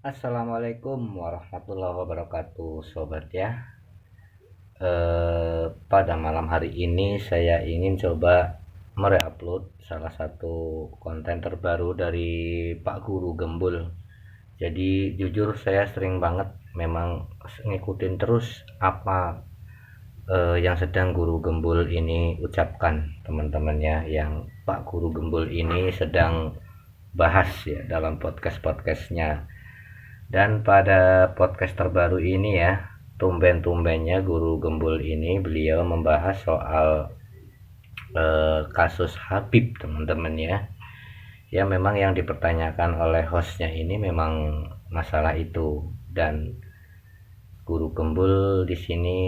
Assalamualaikum warahmatullahi wabarakatuh, sobat ya. Pada malam hari ini saya ingin coba mereupload salah satu konten terbaru dari Pak Guru Gembul. Jadi jujur saya sering banget memang ngikutin terus apa yang sedang Guru Gembul ini ucapkan, teman-temannya, yang Pak Guru Gembul ini sedang bahas ya dalam podcastnya. Dan pada podcast terbaru ini ya, tumben-tumbennya Guru Gembul ini beliau membahas soal kasus Habib, teman-teman ya. Ya memang yang dipertanyakan oleh hostnya ini memang masalah itu, dan Guru Gembul di sini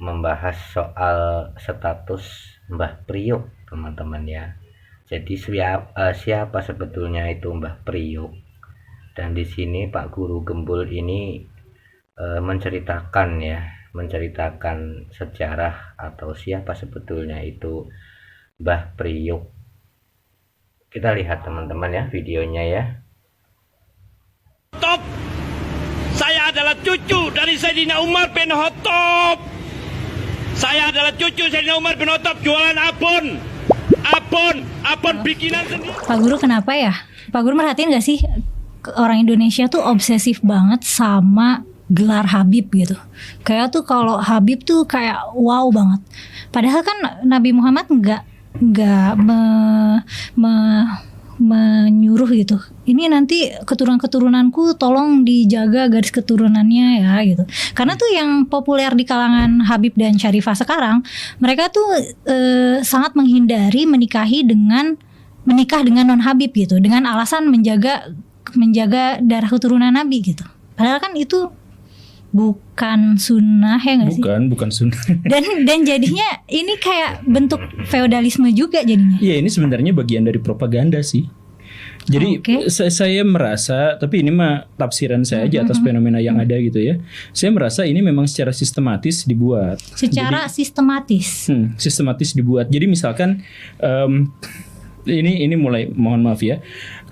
membahas soal status Mbah Priok, teman-teman ya. Jadi siapa sebetulnya itu Mbah Priok? Dan di sini Pak Guru Gembul ini menceritakan sejarah atau siapa sebetulnya itu Mbah Priok. Kita lihat teman-teman ya videonya ya. Top. Saya adalah cucu dari Sayyidina Umar bin Khattab. Saya adalah cucu Sayyidina Umar bin Khattab, jualan abon bikinan sendiri. Pak Guru kenapa ya? Pak Guru merhatiin gak sih orang Indonesia tuh obsesif banget sama gelar Habib gitu. Kayak tuh kalau Habib tuh kayak wow banget. Padahal kan Nabi Muhammad nggak menyuruh gitu. Ini nanti keturunan-keturunanku tolong dijaga garis keturunannya ya gitu. Karena tuh yang populer di kalangan Habib dan Syarifah sekarang, mereka tuh sangat menghindari menikah dengan non Habib gitu, dengan alasan menjaga darah keturunan Nabi gitu. Padahal kan itu bukan sunnah ya nggak sih? Bukan sunnah. Dan jadinya ini kayak bentuk feodalisme juga jadinya. Iya, ini sebenarnya bagian dari propaganda sih. Jadi saya merasa, tapi ini mah tafsiran saya aja atas fenomena yang ada gitu ya. Saya merasa ini memang secara sistematis dibuat. Sistematis dibuat. Jadi misalkan ini mulai, mohon maaf ya.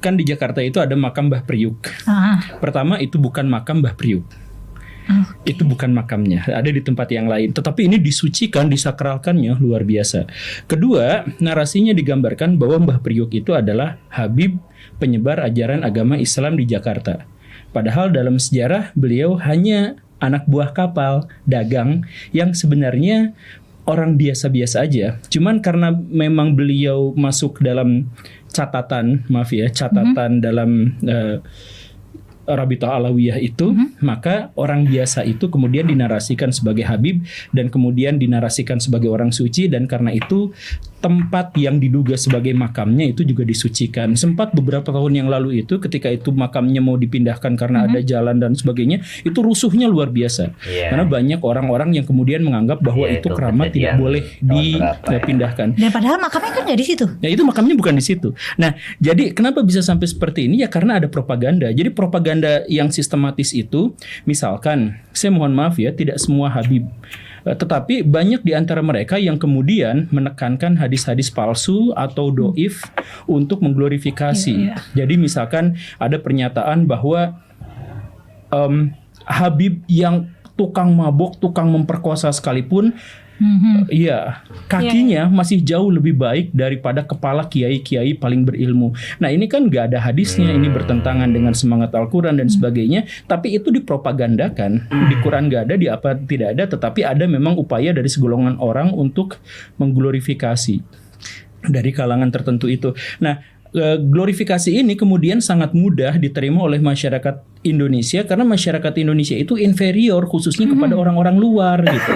Kan di Jakarta itu ada makam Mbah Priuk. Pertama, itu bukan makam Mbah Priuk. Itu bukan makamnya, ada di tempat yang lain. Tetapi ini disucikan, disakralkannya luar biasa. Kedua, narasinya digambarkan bahwa Mbah Priuk itu adalah Habib penyebar ajaran agama Islam di Jakarta. Padahal dalam sejarah beliau hanya anak buah kapal dagang yang sebenarnya orang biasa-biasa aja. Cuman karena memang beliau masuk dalam catatan dalam Rabita Alawiyah itu, maka orang biasa itu kemudian dinarasikan sebagai Habib dan kemudian dinarasikan sebagai orang suci, dan karena itu tempat yang diduga sebagai makamnya itu juga disucikan. Sempat beberapa tahun yang lalu itu ketika itu makamnya mau dipindahkan karena ada jalan dan sebagainya, itu rusuhnya luar biasa. Karena banyak orang-orang yang kemudian menganggap bahwa itu keramat tidak boleh dipindahkan. Dan padahal makamnya kan nggak di situ. Nah, itu makamnya bukan di situ. Nah, jadi kenapa bisa sampai seperti ini? Ya karena ada propaganda. Jadi propaganda yang sistematis itu, misalkan, saya mohon maaf ya, tidak semua Habib, tetapi banyak di antara mereka yang kemudian menekankan hadis-hadis palsu atau doif untuk mengglorifikasi. Jadi misalkan ada pernyataan bahwa Habib yang tukang mabok, tukang memperkosa sekalipun, kakinya masih jauh lebih baik daripada kepala kiai-kiai paling berilmu. Nah, ini kan gak ada hadisnya, ini bertentangan dengan semangat Al-Quran dan sebagainya. Tapi itu dipropagandakan. Di Quran gak ada, di apa tidak ada, tetapi ada memang upaya dari segolongan orang untuk mengglorifikasi dari kalangan tertentu itu. Nah, glorifikasi ini kemudian sangat mudah diterima oleh masyarakat Indonesia karena masyarakat Indonesia itu inferior khususnya kepada orang-orang luar gitu.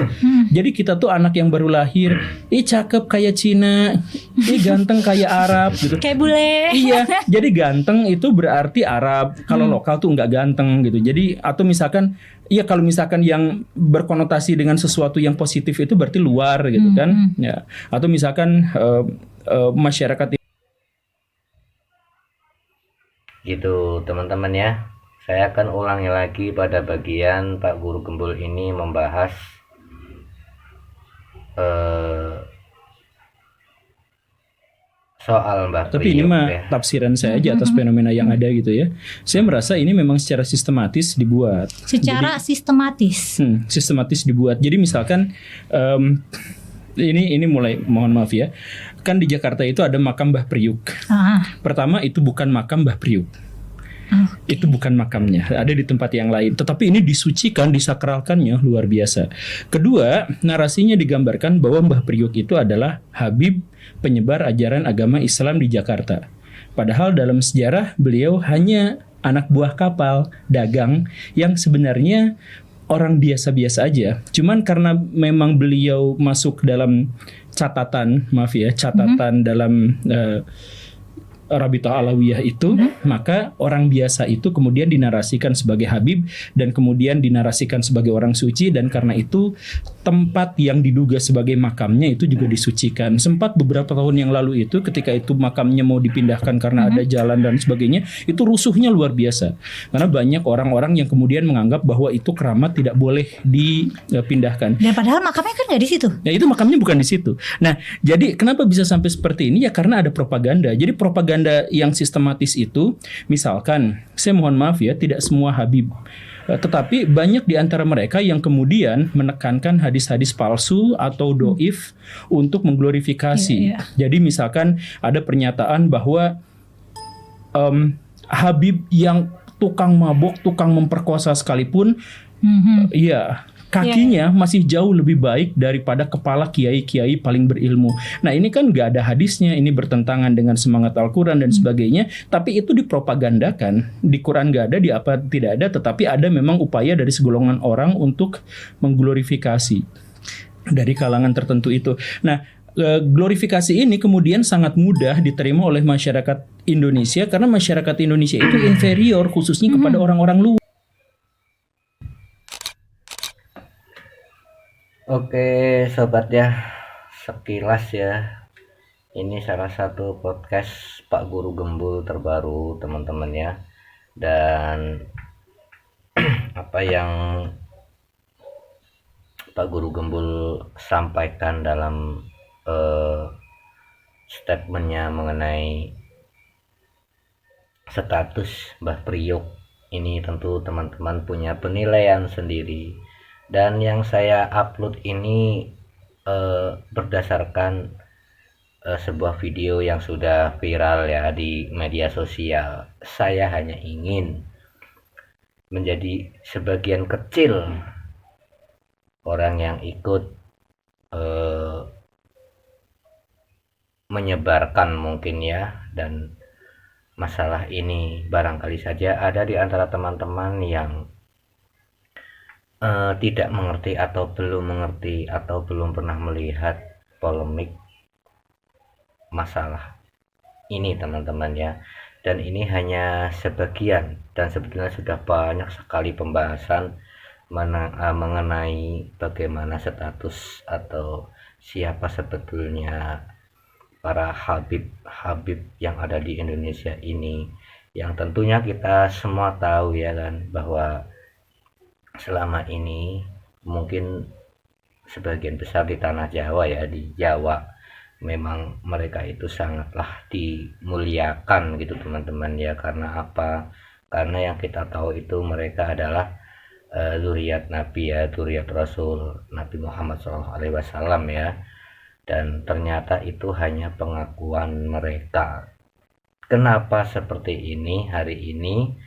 Jadi kita tuh anak yang baru lahir, cakep kayak Cina, ganteng kayak Arab gitu. Kayak bule. Iya, jadi ganteng itu berarti Arab. Kalau lokal tuh nggak ganteng gitu. Jadi atau misalkan, iya, kalau misalkan yang berkonotasi dengan sesuatu yang positif itu berarti luar gitu kan. Ya. Atau misalkan masyarakat Gitu teman-teman ya. Saya akan ulangi lagi pada bagian Pak Guru Gembul ini membahas soal Mbah Tapi ini Priok mah ya. tafsiran saya aja atas fenomena yang ada gitu ya. Saya merasa ini memang secara sistematis dibuat. Secara sistematis. Sistematis dibuat. Jadi misalkan ini mulai, mohon maaf ya. Kan di Jakarta itu ada makam Mbah Priuk. Pertama itu bukan makam Mbah Priuk. Itu bukan makamnya, ada di tempat yang lain. Tetapi ini disucikan, disakralkannya luar biasa. Kedua, narasinya digambarkan bahwa Mbah Priuk itu adalah Habib penyebar ajaran agama Islam di Jakarta. Padahal dalam sejarah beliau hanya anak buah kapal dagang yang sebenarnya orang biasa-biasa aja. Cuman karena memang beliau masuk dalam catatan, dalam Rabithah Alawiyah itu, maka orang biasa itu kemudian dinarasikan sebagai Habib dan kemudian dinarasikan sebagai orang suci, dan karena itu tempat yang diduga sebagai makamnya itu juga disucikan. Sempat beberapa tahun yang lalu itu ketika itu makamnya mau dipindahkan karena ada jalan dan sebagainya, itu rusuhnya luar biasa. Karena banyak orang-orang yang kemudian menganggap bahwa itu keramat tidak boleh dipindahkan. Dan padahal makamnya kan nggak di situ. Ya itu makamnya bukan di situ. Nah, jadi kenapa bisa sampai seperti ini? Ya karena ada propaganda. Jadi propaganda yang sistematis itu, misalkan, saya mohon maaf ya, tidak semua Habib, tetapi banyak di antara mereka yang kemudian menekankan hadis-hadis palsu atau doif untuk mengglorifikasi. Jadi misalkan ada pernyataan bahwa Habib yang tukang mabok, tukang memperkosa sekalipun, kakinya masih jauh lebih baik daripada kepala kiai-kiai paling berilmu. Nah ini kan gak ada hadisnya, ini bertentangan dengan semangat Al-Quran dan sebagainya, tapi itu dipropagandakan. Di Quran gak ada, di apa tidak ada, tetapi ada memang upaya dari segolongan orang untuk mengglorifikasi dari kalangan tertentu itu. Nah, glorifikasi ini kemudian sangat mudah diterima oleh masyarakat Indonesia, karena masyarakat Indonesia itu inferior khususnya kepada orang-orang luar. Oke sobat ya, sekilas ya, ini salah satu podcast Pak Guru Gembul terbaru teman-teman ya. Dan apa yang Pak Guru Gembul sampaikan dalam statementnya mengenai status Mbah Priok ini, tentu teman-teman punya penilaian sendiri. Dan yang saya upload ini berdasarkan sebuah video yang sudah viral ya di media sosial. Saya hanya ingin menjadi sebagian kecil orang yang ikut menyebarkan mungkin ya. Dan masalah ini barangkali saja ada di antara teman-teman yang tidak mengerti atau belum mengerti atau belum pernah melihat polemik masalah ini teman-teman ya. Dan ini hanya sebagian, dan sebetulnya sudah banyak sekali pembahasan mengenai bagaimana status atau siapa sebetulnya para Habib yang ada di Indonesia ini, yang tentunya kita semua tahu ya kan, bahwa selama ini mungkin sebagian besar di tanah Jawa ya, di Jawa memang mereka itu sangatlah dimuliakan gitu teman-teman ya. Karena apa? Karena yang kita tahu itu mereka adalah zuriat Nabi ya, zuriat Rasul Nabi Muhammad SAW ya. Dan ternyata itu hanya pengakuan mereka. Kenapa seperti ini hari ini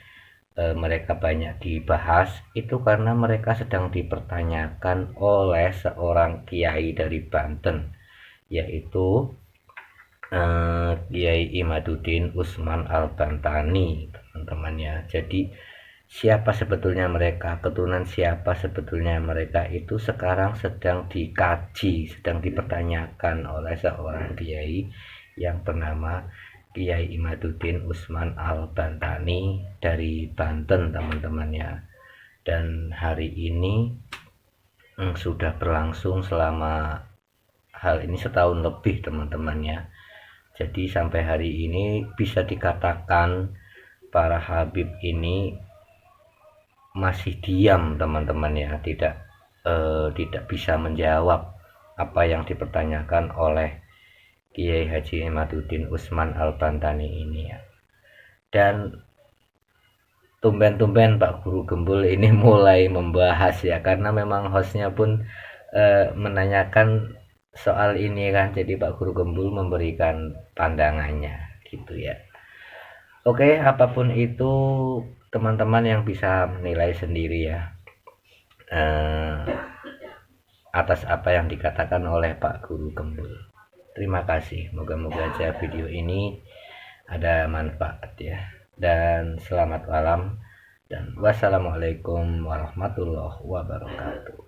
mereka banyak dibahas? Itu karena mereka sedang dipertanyakan oleh seorang kiai dari Banten, yaitu Kiai Imaduddin Usman Al-Bantani teman-teman ya. Jadi siapa sebetulnya mereka, keturunan siapa sebetulnya mereka, itu sekarang sedang dikaji, sedang dipertanyakan oleh seorang kiai yang bernama Kiai Imaduddin Usman Al-Bantani dari Banten teman-teman ya. Dan hari ini sudah berlangsung selama hal ini setahun lebih teman-teman ya. Jadi sampai hari ini bisa dikatakan para Habib ini masih diam teman-teman ya, tidak bisa menjawab apa yang dipertanyakan oleh Kiai Haji Imaduddin Usman Al-Bantani ini ya. Dan tumben-tumben Pak Guru Gembul ini mulai membahas ya, karena memang hostnya pun menanyakan soal ini kan, jadi Pak Guru Gembul memberikan pandangannya gitu ya. Oke, apapun itu teman-teman yang bisa menilai sendiri ya atas apa yang dikatakan oleh Pak Guru Gembul. Terima kasih, moga-moga aja video ini ada manfaat ya. Dan selamat malam dan wassalamualaikum warahmatullahi wabarakatuh.